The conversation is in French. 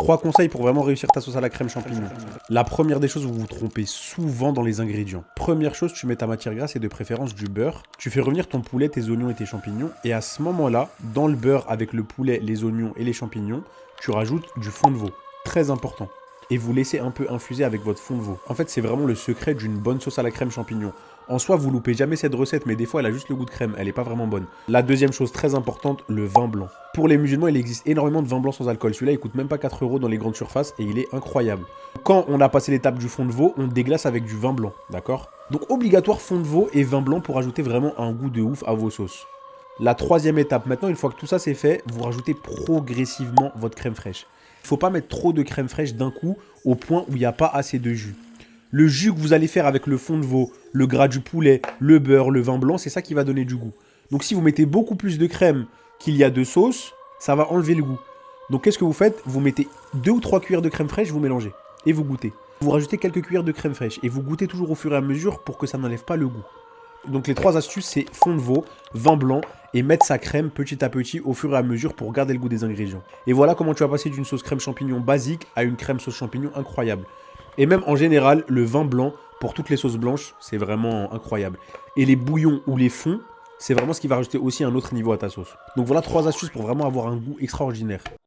3 conseils pour vraiment réussir ta sauce à la crème champignon. La première des choses, vous vous trompez souvent dans les ingrédients. Première chose, tu mets ta matière grasse et de préférence du beurre. Tu fais revenir ton poulet, tes oignons et tes champignons. Et à ce moment-là, dans le beurre avec le poulet, les oignons et les champignons, tu rajoutes du fond de veau. Très important. Et vous laissez un peu infuser avec votre fond de veau. En fait, c'est vraiment le secret d'une bonne sauce à la crème champignon. En soi, vous loupez jamais cette recette, mais des fois, elle a juste le goût de crème. Elle n'est pas vraiment bonne. La deuxième chose très importante, le vin blanc. Pour les musulmans, il existe énormément de vin blanc sans alcool. Celui-là, il coûte même pas 4 € dans les grandes surfaces et il est incroyable. Quand on a passé l'étape du fond de veau, on déglace avec du vin blanc, d'accord? Donc, obligatoire fond de veau et vin blanc pour ajouter vraiment un goût de ouf à vos sauces. La troisième étape, maintenant, une fois que tout ça c'est fait, vous rajoutez progressivement votre crème fraîche. Il ne faut pas mettre trop de crème fraîche d'un coup au point où il n'y a pas assez de jus. Le jus que vous allez faire avec le fond de veau, le gras du poulet, le beurre, le vin blanc, c'est ça qui va donner du goût. Donc si vous mettez beaucoup plus de crème qu'il y a de sauce, ça va enlever le goût. Donc qu'est-ce que vous faites? Vous mettez 2 ou 3 cuillères de crème fraîche, vous mélangez et vous goûtez. Vous rajoutez quelques cuillères de crème fraîche et vous goûtez toujours au fur et à mesure pour que ça n'enlève pas le goût. Donc les 3 astuces, c'est fond de veau, vin blanc et mettre sa crème petit à petit au fur et à mesure pour garder le goût des ingrédients. Et voilà comment tu vas passer d'une sauce crème champignon basique à une crème sauce champignon incroyable. Et même en général, le vin blanc, pour toutes les sauces blanches, c'est vraiment incroyable. Et les bouillons ou les fonds, c'est vraiment ce qui va rajouter aussi un autre niveau à ta sauce. Donc voilà 3 astuces pour vraiment avoir un goût extraordinaire.